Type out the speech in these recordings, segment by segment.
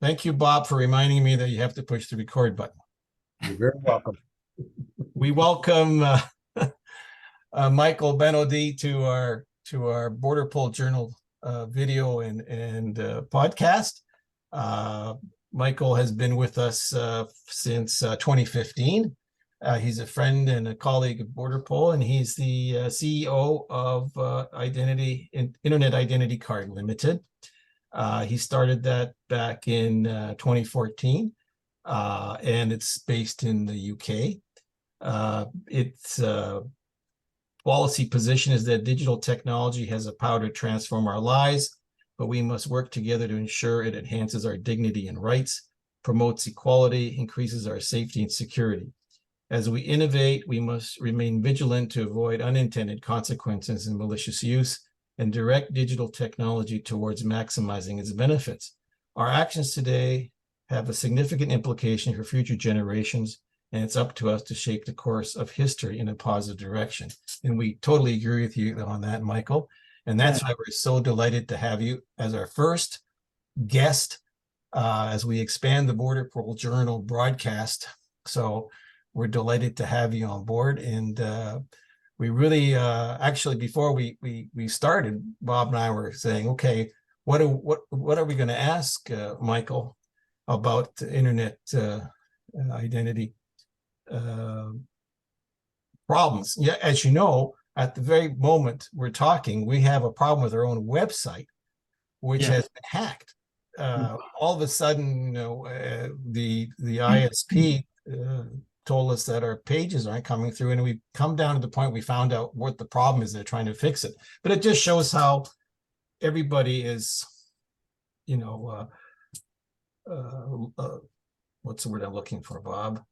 Thank you, Bob, for reminding me that you have to push the record button. You're very welcome. We welcome Michael Benaudis to our BORDERPOL Journal video and podcast. Michael has been with us since 2015. He's a friend and a colleague of BORDERPOL, and he's the CEO of Internet Identity Card Limited. He started that back in 2014, and it's based in the UK. Its policy position is that digital technology has the power to transform our lives, but we must work together to ensure it enhances our dignity and rights, promotes equality, increases our safety and security. As we innovate, we must remain vigilant to avoid unintended consequences and malicious use, and direct digital technology towards maximizing its benefits. Our actions today have a significant implication for future generations, and it's up to us to shape the course of history in a positive direction. And we totally agree with you on that, Michael. And that's why we're so delighted to have you as our first guest as we expand the BORDERPOL Journal broadcast. So we're delighted to have you on board. And we really, actually, before we started, Bob and I were saying, okay, what are we going to ask Michael about internet identity problems? Yeah, as you know, at the very moment we're talking, we have a problem with our own website, which has been hacked. All of a sudden, the ISP told us that our pages aren't coming through, and we've come down to the point we found out what the problem is. They're trying to fix it, but it just shows how everybody is, what's the word I'm looking for, Bob?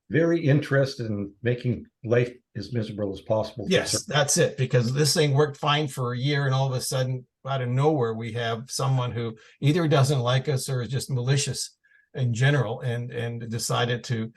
Very interested in making life as miserable as possible. Yes, that's it, because this thing worked fine for a year, and all of a sudden, out of nowhere, we have someone who either doesn't like us or is just malicious in general, and decided to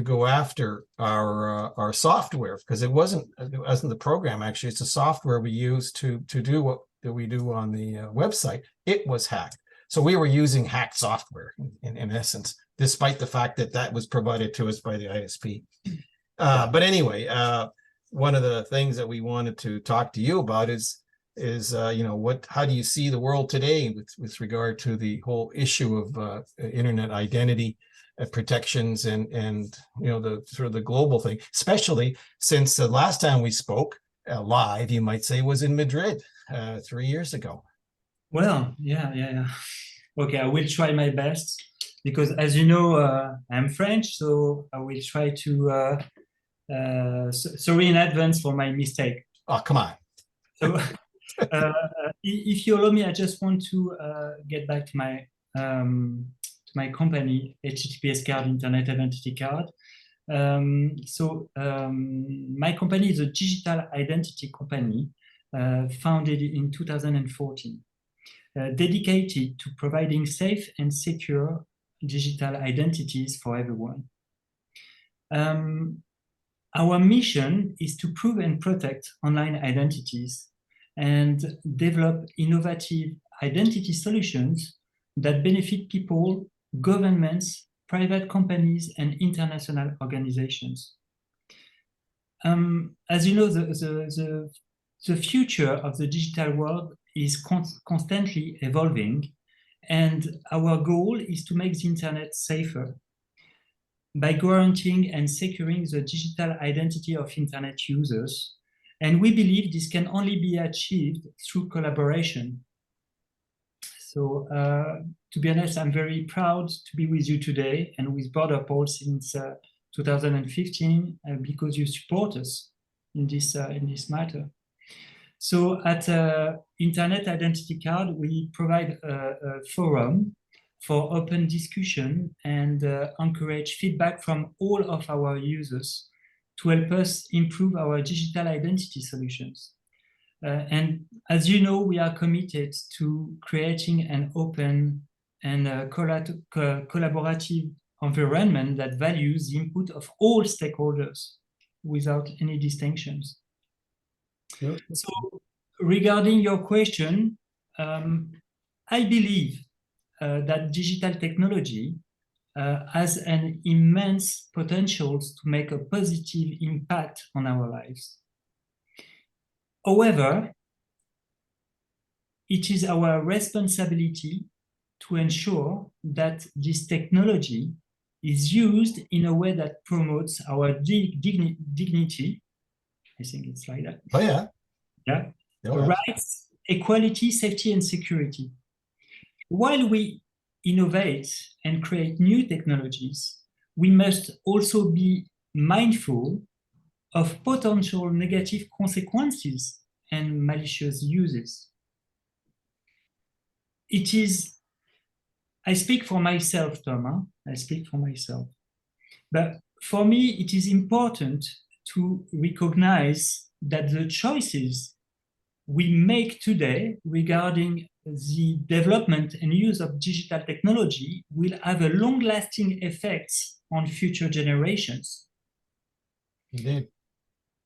go after our software, because it wasn't the program. Actually, it's the software we use to do what we do on the website. It was hacked, so we were using hacked software in essence, despite the fact that that was provided to us by the ISP. But anyway, one of the things that we wanted to talk to you about is how do you see the world today with regard to the whole issue of internet identity protections and the sort of the global thing, especially since the last time we spoke live, you might say, was in Madrid 3 years ago. Well, yeah. Okay, I will try my best, because as you know, I'm French, so I will try to sorry in advance for my mistake. Oh, come on. So if you allow me, I just want to get back to my company, HTTPS Card, Internet Identity Card. My company is a digital identity company founded in 2014, dedicated to providing safe and secure digital identities for everyone. Our mission is to prove and protect online identities and develop innovative identity solutions that benefit people, governments, private companies, and international organizations. As you know, the future of the digital world is constantly evolving, and our goal is to make the internet safer by guaranteeing and securing the digital identity of internet users. And we believe this can only be achieved through collaboration. So to be honest, I'm very proud to be with you today and with BORDERPOL since 2015, because you support us in this matter. So at Internet Identity Card, we provide a forum for open discussion and encourage feedback from all of our users to help us improve our digital identity solutions. And as you know, we are committed to creating an open and collaborative environment that values the input of all stakeholders without any distinctions. Yep. So regarding your question, I believe that digital technology has an immense potential to make a positive impact on our lives. However, it is our responsibility to ensure that this technology is used in a way that promotes our dignity. I think it's like that. Oh, yeah. Yeah. Oh, Rights, equality, safety, and security. While we innovate and create new technologies, we must also be mindful of potential negative consequences and malicious uses. It is, I speak for myself, Tom, I speak for myself. But for me, it is important to recognize that the choices we make today regarding the development and use of digital technology will have a long-lasting effects on future generations. indeed.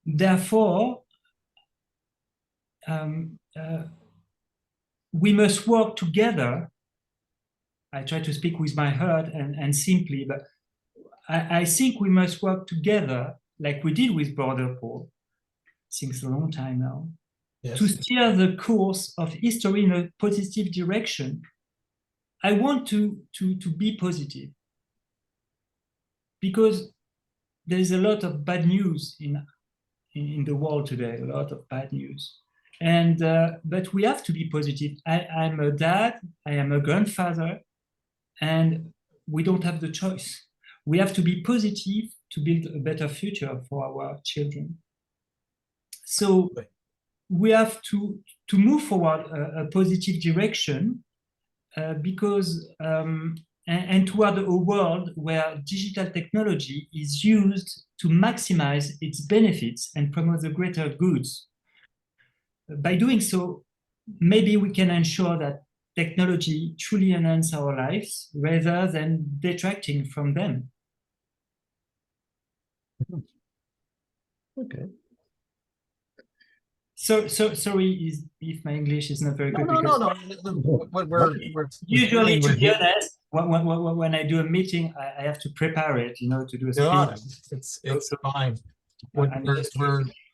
Therefore, we must work together. I try to speak with my heart and simply, but I think we must work together like we did with BORDERPOL since a long time now, Yes. to steer the course of history in a positive direction. I want to be positive because there is a lot of bad news in the world today, a lot of bad news. And but we have to be positive. I'm a dad, I am a grandfather, and we don't have the choice. We have to be positive to build a better future for our children. So we have to move forward a positive direction because and toward a world where digital technology is used to maximize its benefits and promote the greater goods. By doing so, maybe we can ensure that technology truly enhances our lives rather than detracting from them. Okay. So sorry if my English is not very good. No. What we're usually, dealing to with be here- honest, when I do a meeting, I have to prepare it, to do a No, speech. it's fine. What I'm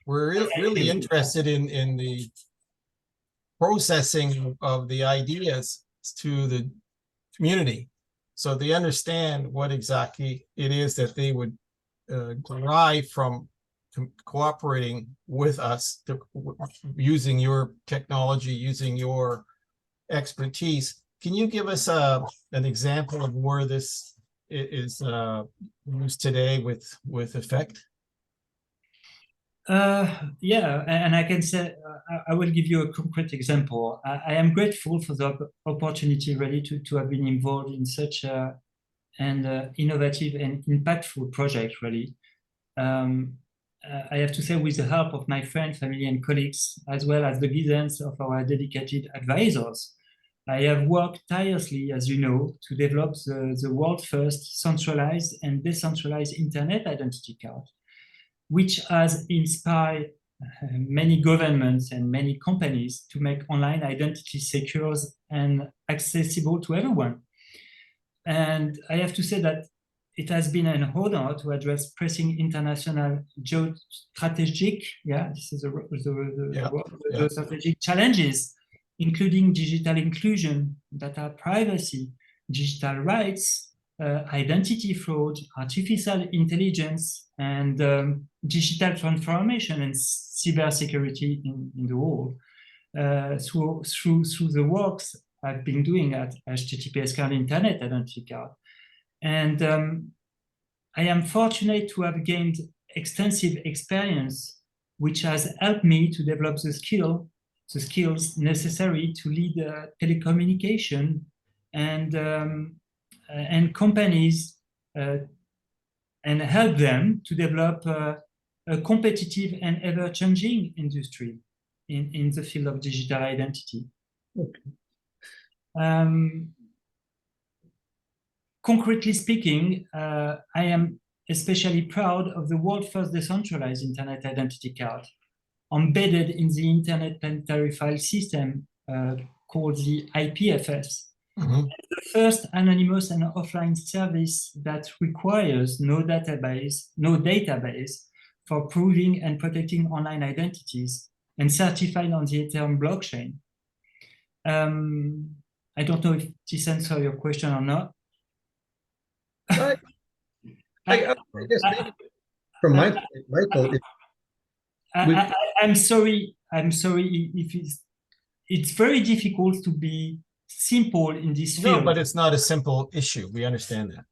we're really interested in the processing of the ideas to the community, so they understand what exactly it is that they would derive from cooperating with us, using your technology, using your expertise. Can you give us an example of where this is used today with effect? Yeah, and I can say, I will give you a concrete example. I am grateful for the opportunity really to have been involved in such an innovative and impactful project really. I have to say, with the help of my friends, family and colleagues, as well as the guidance of our dedicated advisors, I have worked tirelessly, as you know, to develop the world's first centralized and decentralized internet identity card, which has inspired many governments and many companies to make online identity secure and accessible to everyone. And I have to say that it has been an honor to address pressing international geostrategic, this is the strategic challenges, including digital inclusion, data privacy, digital rights, identity fraud, artificial intelligence, and digital transformation and cybersecurity in the world. Through the works I've been doing at HTTPS card Internet Identity Card. And I am fortunate to have gained extensive experience, which has helped me to develop the skills necessary to lead telecommunication and companies and help them to develop a competitive and ever-changing industry in the field of digital identity. Okay. Concretely speaking, I am especially proud of the world's first decentralized internet identity card, embedded in the Internet Planetary File System called the IPFS, Mhm. The first anonymous and offline service that requires no database for proving and protecting online identities and certified on the Ethereum blockchain. I don't know if this answers your question or not. I guess maybe from my point, Michael, I'm sorry if it's very difficult to be simple in this No, field. but it's not a simple issue. We understand that.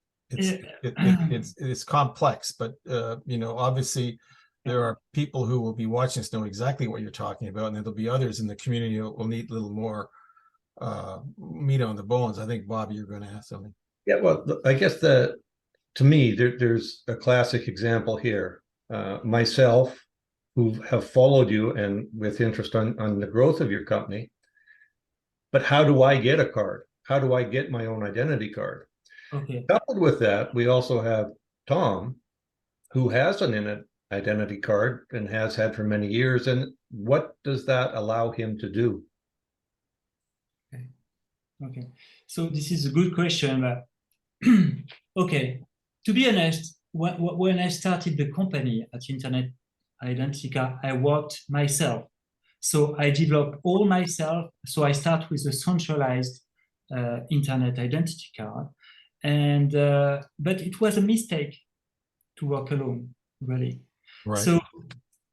It's complex, but obviously there are people who will be watching this know exactly what you're talking about, and there'll be others in the community who will need a little more meat on the bones. I think, Bob, you're going to ask something. yeah, well, I guess to me, there's a classic example here. Myself, who have followed you and with interest on the growth of your company, but how do I get a card? How do I get my own identity card? Okay. Coupled with that, we also have Tom, who has an identity card and has had for many years. And what does that allow him to do? Okay. So this is a good question. But okay. To be honest, when I started the company at Internet Identica, I worked myself. So I developed all myself. So I start with a centralized Internet identity card. And but it was a mistake to work alone, really. Right. So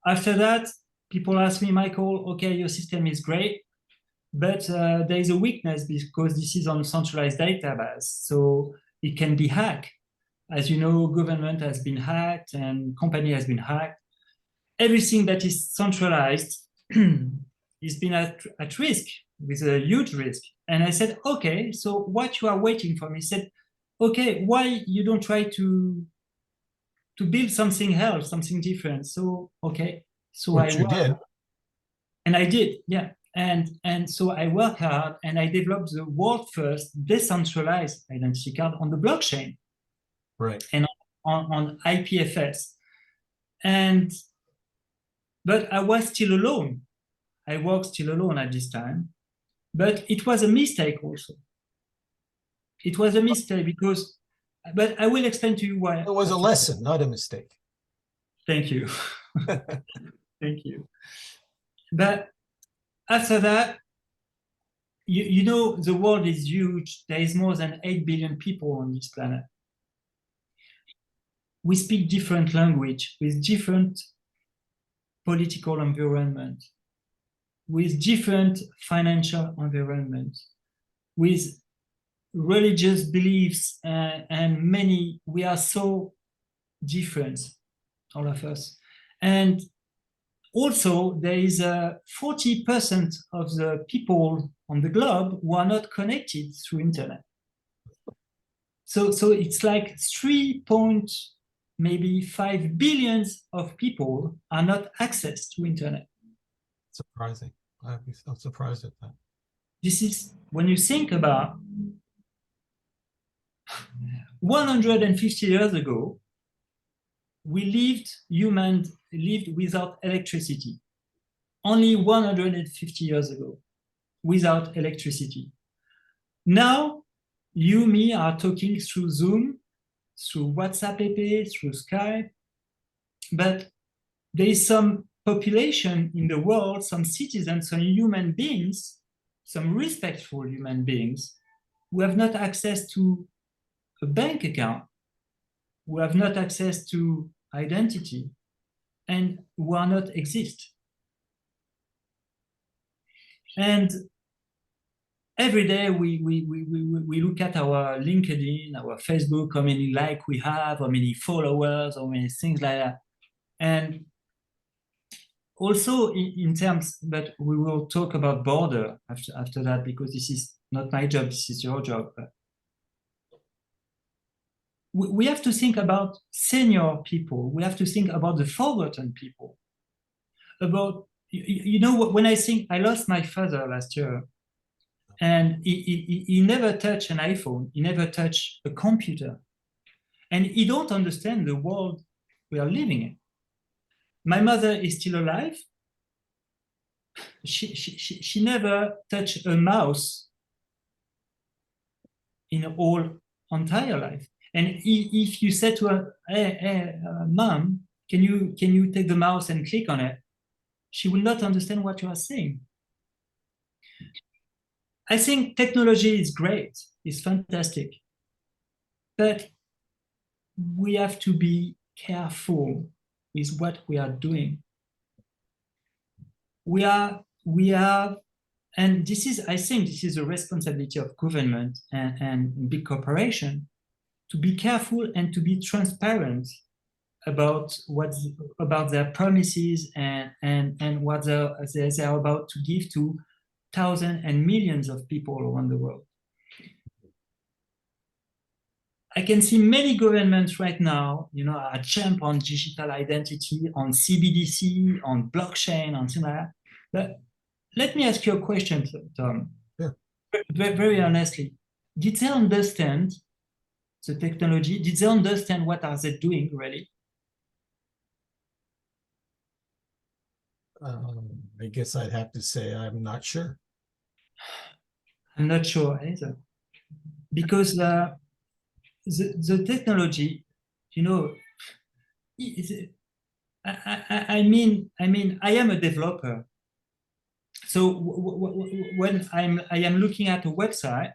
after that, people ask me, Michael, okay, your system is great, but there is a weakness because this is on centralized database, so it can be hacked. As you know, government has been hacked and company has been hacked. Everything that is centralized is been at risk, with a huge risk. And I said, okay, so what you are waiting for? He said, okay, why you don't try to build something else, something different? So okay, so Which you did. And I did, yeah. And so I worked hard and I developed the world first decentralized identity card on the blockchain. Right. And on IPFS. But I was still alone. I worked still alone at this time. But it was a mistake also. It was a mistake because, but I will explain to you why. It was a lesson, not a mistake. Thank you. Thank you. But after that, you know, the world is huge. There is more than 8 billion people on this planet. We speak different language with different political environment, with different financial environment, with religious beliefs, and many, we are so different, all of us. And also there is 40% of the people on the globe who are not connected through internet. So it's like 3.5 billions of people are not access to internet. Surprising. I'm surprised at that. This is when you think about 150 years ago, humans lived without electricity. Only 150 years ago, without electricity. Now, you, me are talking through Zoom, through WhatsApp app, through Skype, but there is some population in the world, some citizens, some human beings, some respectful human beings, who have not access to a bank account, who have not access to identity, and who are not exist. And every day we look at our LinkedIn, our Facebook, how many likes we have, how many followers, how many things like that. And also in terms, but we will talk about border after that, because this is not my job, this is your job. We have to think about senior people. We have to think about the forgotten people. About, you know, when I think, I lost my father last year, and he never touched an iPhone, he never touched a computer, and he don't understand the world we are living in. My mother is still alive. She never touched a mouse in all entire life. And if you said to her, hey, mom, can you take the mouse and click on it? She will not understand what you are saying. I think technology is great, it's fantastic, but we have to be careful with what we are doing. We are, and this is, I think this is a responsibility of government and big corporation to be careful and to be transparent about about their promises and what they are about to give to thousands and millions of people around the world. I can see many governments right now, are jump on digital identity, on CBDC, on blockchain, on things like that. But let me ask you a question, Tom. Yeah. Very honestly, did they understand the technology? Did they understand what are they doing really? I guess I'd have to say I'm not sure. I'm not sure either, because the technology, I mean, I am a developer. So when I am looking at a website,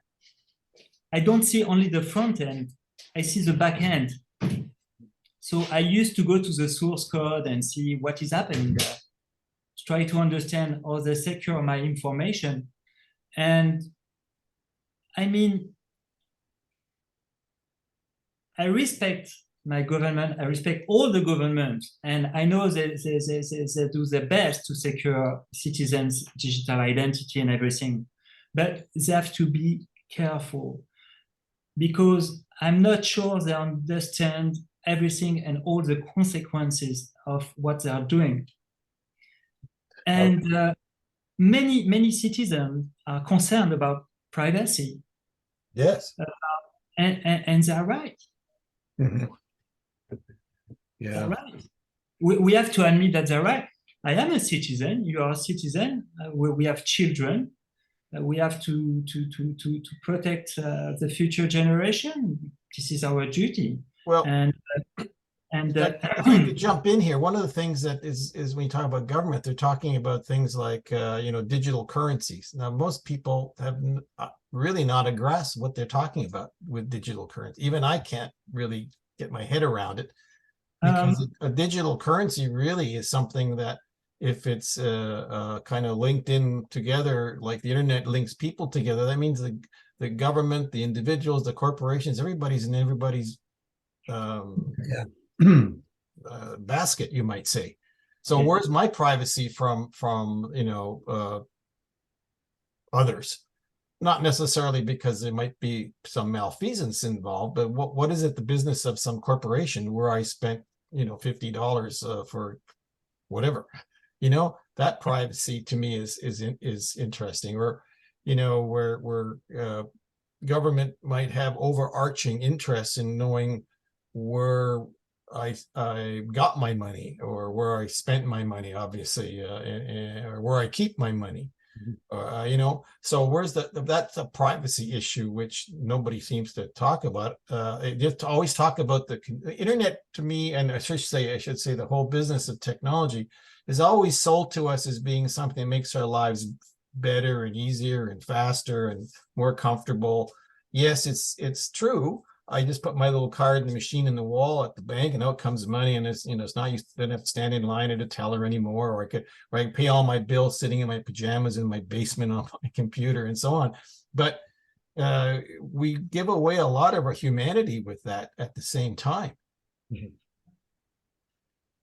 I don't see only the front end, I see the back end. So I used to go to the source code and see what is happening there, to try to understand how they secure my information. And I mean, I respect my government, I respect all the governments, and I know they do their best to secure citizens' digital identity and everything, but they have to be careful, because I'm not sure they understand everything and all the consequences of what they are doing. And many citizens are concerned about privacy. Yes. And they're right. Mm-hmm. Yeah. They're right. We have to admit that they're right. I am a citizen, you are a citizen, we have children. We have to protect the future generation. This is our duty. Well, if I could jump in here. One of the things that is when you talk about government, they're talking about things like digital currencies. Now, most people have really not a grasp what they're talking about with digital currency. Even I can't really get my head around it, because a digital currency really is something that, if it's kind of linked in together, like the internet links people together, that means the government, the individuals, the corporations, everybody's in everybody's basket, you might say. So where's my privacy from others? Not necessarily because there might be some malfeasance involved, but what is it the business of some corporation where I spent $50 for whatever? That privacy to me is interesting. Or where government might have overarching interests in knowing where I got my money, or where I spent my money, obviously, or where I keep my money. So where's that's a privacy issue which nobody seems to talk about. Just always talk about the internet. To me, and I should say the whole business of technology is always sold to us as being something that makes our lives better and easier and faster and more comfortable. Yes, it's true. I just put my little card in the machine in the wall at the bank, and out comes money, and it's not, you don't have to stand in line at a teller anymore, or I can pay all my bills sitting in my pajamas in my basement on my computer and so on. But we give away a lot of our humanity with that at the same time. Mm-hmm.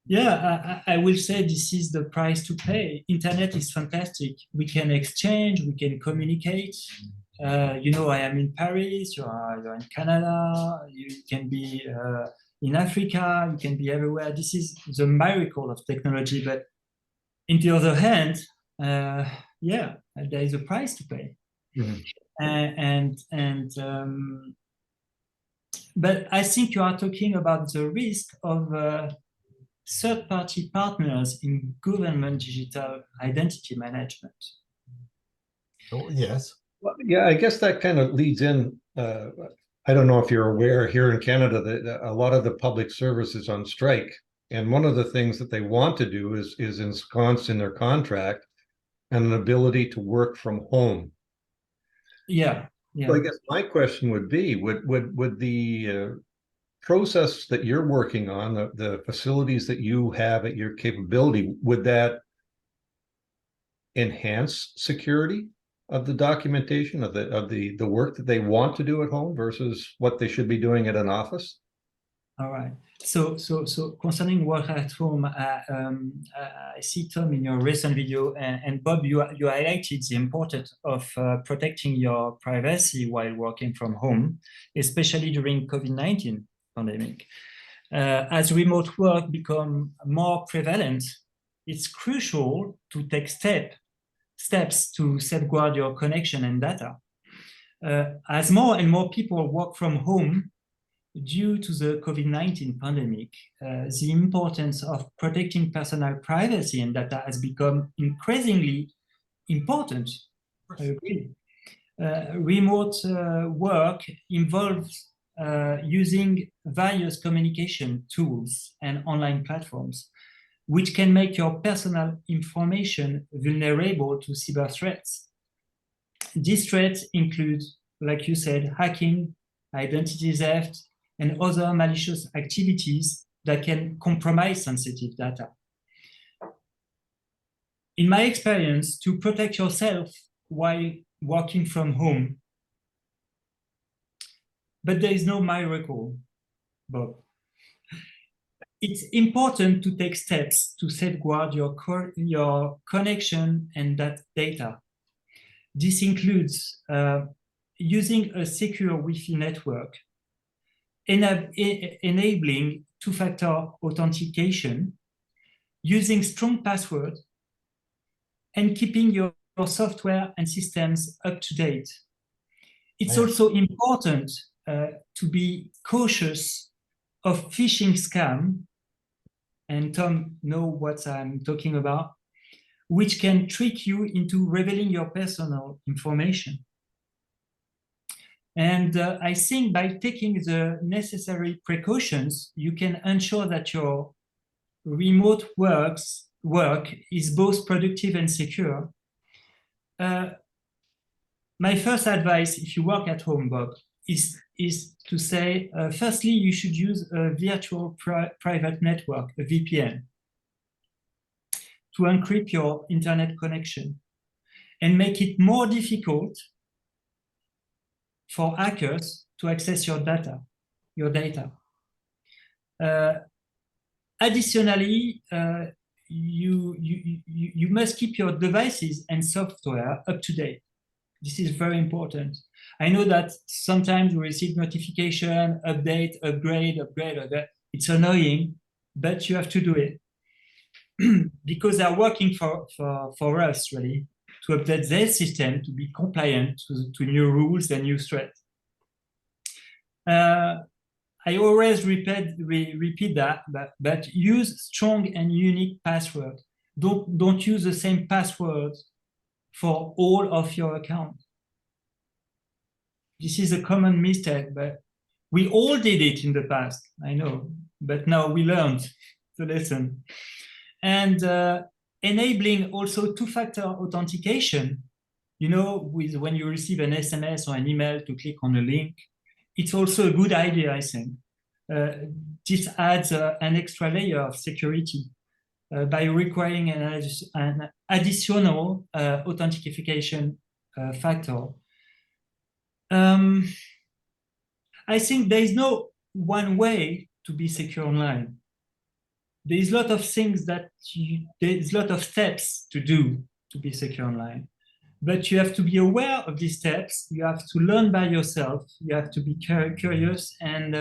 Yeah, I will say this is the price to pay. Internet is fantastic. We can exchange, we can communicate. I am in Paris, you're in Canada, you can be in Africa, you can be everywhere. This is the miracle of technology. But on the other hand, there is a price to pay. Mm-hmm. But I think you are talking about the risk of third-party partners in government digital identity management. Oh, yes. Well, yeah, I guess that kind of leads in I don't know if you're aware, here in Canada that a lot of the public service is on strike. And one of the things that they want to do is ensconce in their contract an ability to work from home. Yeah, yeah. So I guess my question would be, would the process that you're working on, the facilities that you have at your capability, would that enhance security of the documentation of the work that they want to do at home versus what they should be doing at an office? All right. So concerning work at home, I see, Tom, in your recent video, and Bob, you highlighted the importance of protecting your privacy while working from home, especially during COVID-19 pandemic. As remote work become more prevalent, it's crucial to take steps to safeguard your connection and data. As more and more people work from home, due to the COVID-19 pandemic, the importance of protecting personal privacy and data has become increasingly important. I agree. Remote work involves using various communication tools and online platforms, which can make your personal information vulnerable to cyber threats. These threats include, like you said, hacking, identity theft, and other malicious activities that can compromise sensitive data. In my experience, to protect yourself while working from home, but there is no miracle, Bob. It's important to take steps to safeguard your connection and that data. This includes using a secure Wi-Fi network, enabling two-factor authentication, using strong passwords, and keeping your software and systems up to date. It's also important to be cautious of phishing scam, and Tom knows what I'm talking about, which can trick you into revealing your personal information. And I think by taking the necessary precautions, you can ensure that your remote work is both productive and secure. My first advice, if you work at home, Bob, is to say, firstly, you should use a virtual private network, a VPN, to encrypt your internet connection and make it more difficult for hackers to access your data. Additionally, you must keep your devices and software up to date. This is very important. I know that sometimes we receive notification, update, upgrade. It's annoying, but you have to do it because they're working for us, really, to update their system to be compliant to new rules and new threats. I always repeat that, but use strong and unique passwords. Don't use the same password for all of your accounts. This is a common mistake, but we all did it in the past, I know, but now we learned the lesson. And enabling also two-factor authentication, you know, when you receive an SMS or an email to click on a link, it's also a good idea, I think. This adds an extra layer of security by requiring an additional authentication factor. I think there is no one way to be secure online. There is a lot of things there's a lot of steps to do to be secure online. But you have to be aware of these steps. You have to learn by yourself. You have to be curious and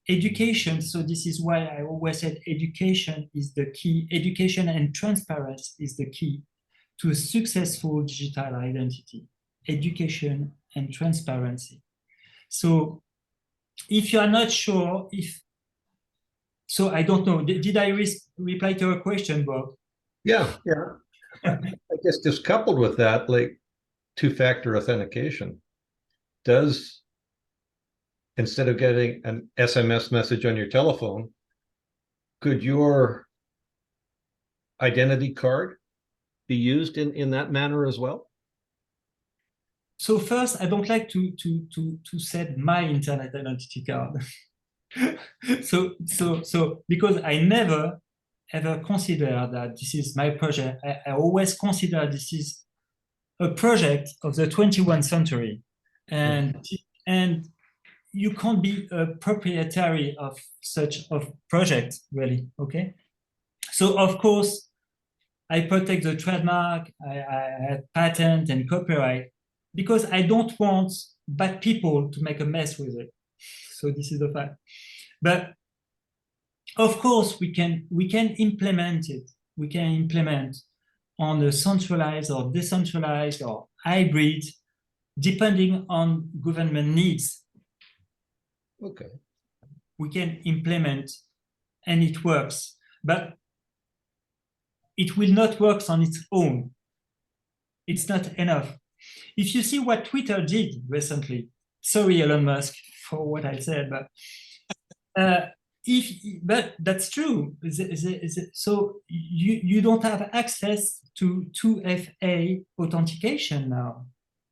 education. So this is why I always said education is the key. Education and transparency is the key to a successful digital identity. Education and transparency. So if you are not sure so I don't know, did I reply to your question, Bob? Yeah. I guess just coupled with that, like two-factor authentication. does, instead of getting an SMS message on your telephone, could your identity card be used in that manner as well? So first, I don't like to set my internet identity card. So because I never ever consider that this is my project. I always consider this is a project of the 21st century, and you can't be a proprietary of such of project, really. Okay, so of course I protect the trademark, I have patent and copyright, because I don't want bad people to make a mess with it. So this is the fact. But of course we can implement it. We can implement on a centralized or decentralized or hybrid, depending on government needs. Okay. We can implement and it works, but it will not work on its own. It's not enough. If you see what Twitter did recently, sorry, Elon Musk, for what I said, but but that's true. So you don't have access to 2FA authentication now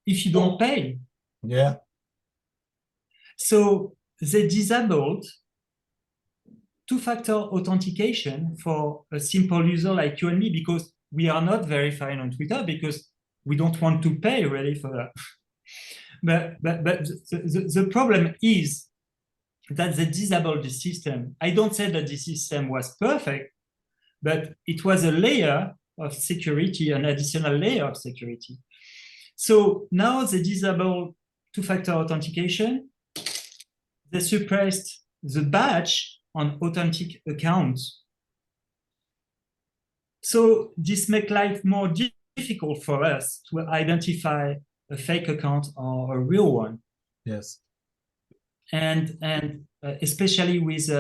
if you don't pay. Yeah. So they disabled two-factor authentication for a simple user like you and me, because we are not verified on Twitter because we don't want to pay really for that. but the problem is that they disabled the system. I don't say that the system was perfect, but it was a layer of security, an additional layer of security. So now they disabled two-factor authentication. They suppressed the badge on authentic accounts. So this makes life more difficult for us to identify a fake account or a real one. Yes. And especially with,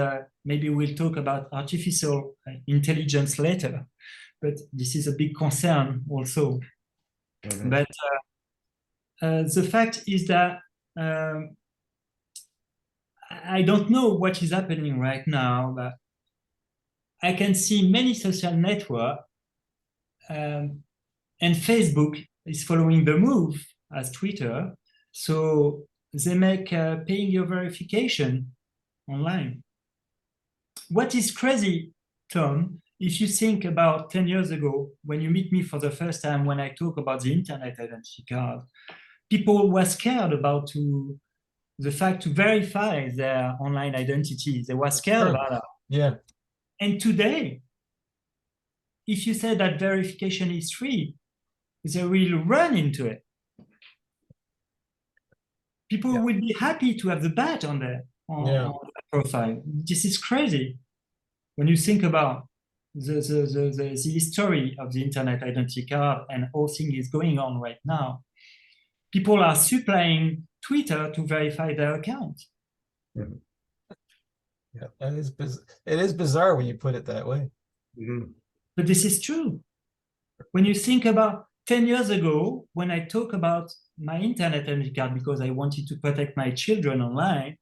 maybe we'll talk about artificial intelligence later, but this is a big concern also. Mm-hmm. But the fact is that I don't know what is happening right now, but I can see many social networks, and Facebook is following the move as Twitter. So they make paying your verification online. What is crazy, Tom, if you think about 10 years ago, when you meet me for the first time, when I talk about the internet identity card, people were scared about the fact to verify their online identity. They were scared about that. Yeah. And today, if you say that verification is free, they will run into it. People will be happy to have the badge on their profile. This is crazy. When you think about the history of the internet identity card and all things is going on right now, people are supplying Twitter to verify their account. Mm-hmm. Yeah, it is bizarre when you put it that way. Mm-hmm. But this is true. When you think about 10 years ago, when I talk about my internet identity card because I wanted to protect my children online,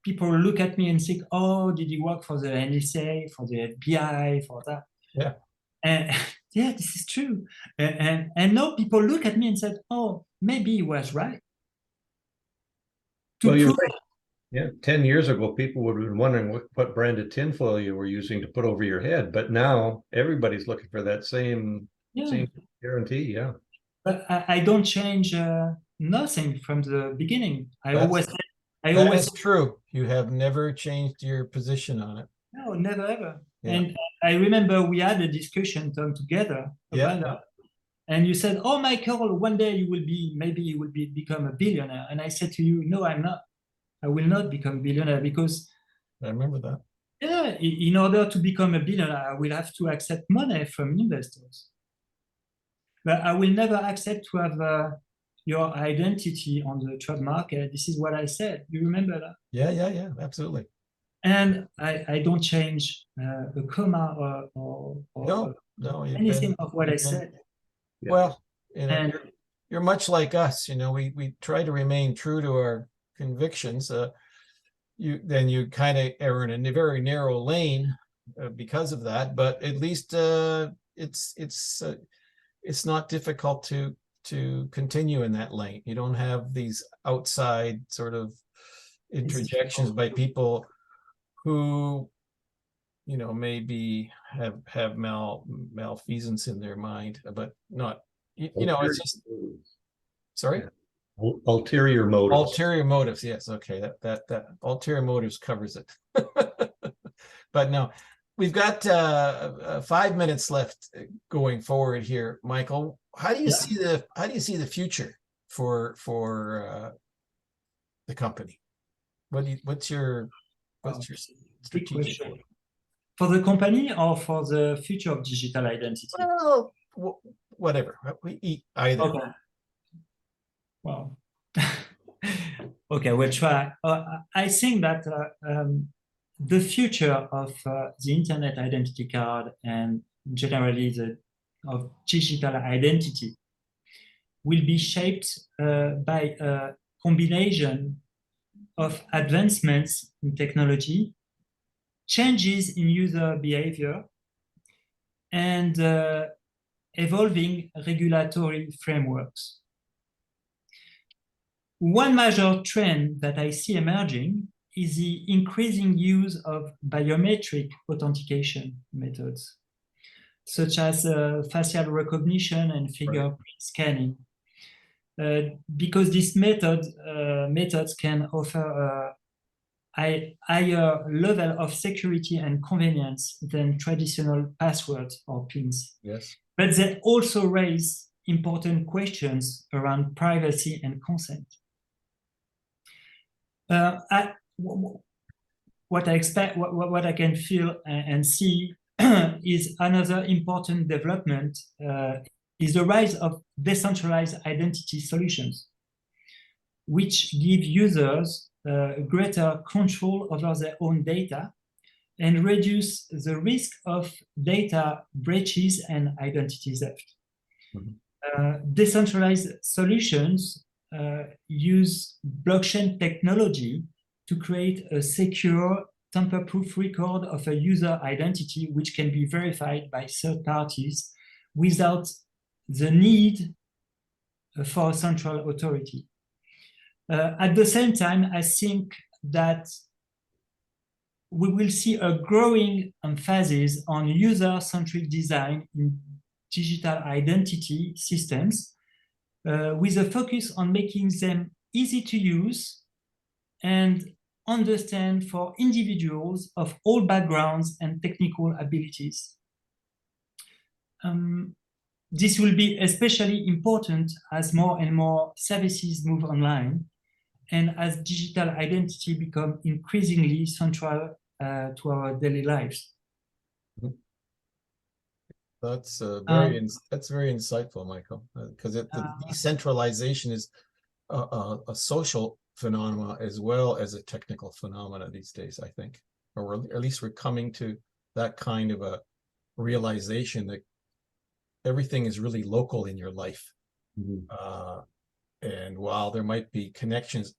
people look at me and think, oh, did you work for the NSA, for the FBI, for that? Yeah. And yeah, this is true. And now people look at me and said, oh, maybe he was right. Well, you're right. Yeah, 10 years ago, people would have been wondering what brand of tinfoil you were using to put over your head. But now everybody's looking for that same guarantee. Yeah. But I don't change nothing from the beginning. That's true. You have never changed your position on it. No, never ever. Yeah. And I remember we had a discussion, Tom, together about that. And you said, "Oh, Michael, one day maybe you will become a billionaire." And I said to you, "No, I'm not. I will not become a billionaire because." I remember that. Yeah, in order to become a billionaire, I will have to accept money from investors. But I will never accept to have your identity on the trademark. This is what I said. You remember that? Yeah, absolutely. And I don't change a comma or no, anything of what I said. Well, you're much like us. We try to remain true to our convictions. You kind of are in a very narrow lane because of that, but at least it's not difficult to continue in that lane. You don't have these outside sort of interjections by people who maybe have malfeasance in their mind, but not it's just sorry. Ulterior motives. Ulterior motives, yes. Okay, that ulterior motives covers it. But no, we've got 5 minutes left going forward here, Michael. How do you see the future for the company? What's your strategic question. For the company or for the future of digital identity? Well, whatever. We eat either. Okay. Well, okay, we'll try. I think that the future of the internet identity card and generally of digital identity will be shaped by a combination of advancements in technology, changes in user behavior, and evolving regulatory frameworks. One major trend that I see emerging is the increasing use of biometric authentication methods, such as facial recognition and fingerprint scanning, because these methods can offer a higher level of security and convenience than traditional passwords or PINs. Yes. But they also raise important questions around privacy and consent. What I expect, what I can feel and see is another important development is the rise of decentralized identity solutions, which give users greater control over their own data and reduce the risk of data breaches and identity theft. Mm-hmm. Decentralized solutions use blockchain technology to create a secure, tamper-proof record of a user identity which can be verified by third parties without the need for a central authority. At the same time, I think that we will see a growing emphasis on user-centric design in digital identity systems, with a focus on making them easy to use and understand for individuals of all backgrounds and technical abilities. This will be especially important as more and more services move online and as digital identity become increasingly central to our daily lives. That's very insightful, Michael, because the decentralization is a social phenomena as well as a technical phenomena these days, I think, or at least we're coming to that kind of a realization that everything is really local in your life. Mm-hmm. And while there might be connections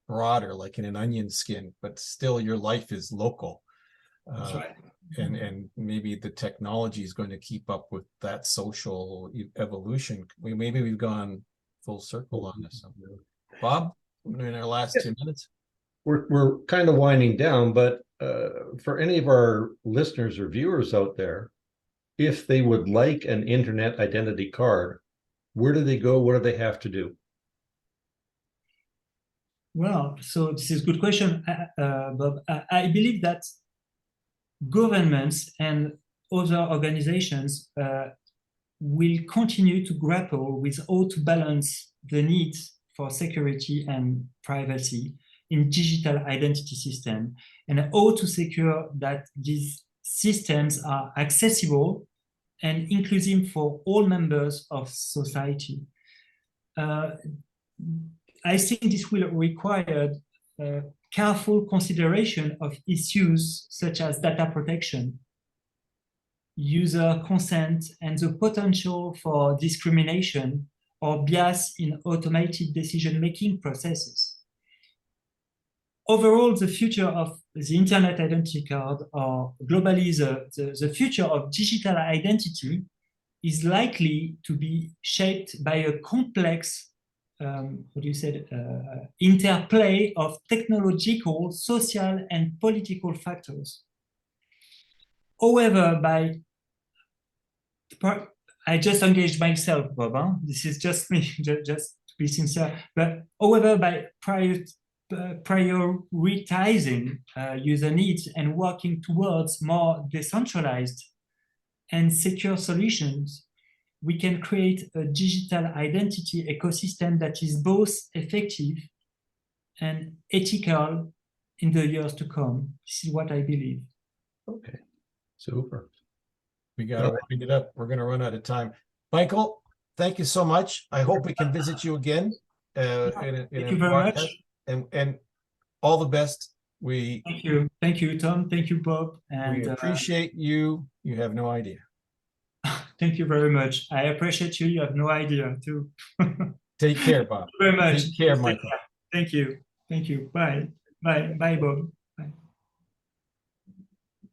broader, like in an onion skin, but still your life is local. That's right. And maybe the technology is going to keep up with that social evolution. Maybe we've gone full circle on this. Bob, in our last 2 minutes. We're kind of winding down, but for any of our listeners or viewers out there, if they would like an internet identity card, where do they go? What do they have to do? Well, so this is a good question, Bob. I believe that governments and other organizations will continue to grapple with how to balance the needs for security and privacy in digital identity system, and how to secure that these systems are accessible and inclusive for all members of society. I think this will require careful consideration of issues such as data protection, user consent, and the potential for discrimination or bias in automated decision-making processes. Overall, the future of the Internet identity card, or globally the future of digital identity, is likely to be shaped by a complex interplay of technological, social, and political factors. However, I just engaged myself, Bob. Huh? This is just me, just to be sincere. But however, by prioritizing user needs and working towards more decentralized and secure solutions, we can create a digital identity ecosystem that is both effective and ethical in the years to come. This is what I believe. Okay, super. We got to wind it up. We're going to run out of time. Michael, thank you so much. I hope we can visit you again. Thank you very much. And all the best. Thank you, Tom. Thank you, Bob. And we appreciate you. You have no idea. Thank you very much. I appreciate you. You have no idea too. Take care, Bob. Thank you very much. Take care, Michael. Thank you. Thank you. Bye. Bye. Bye, Bob.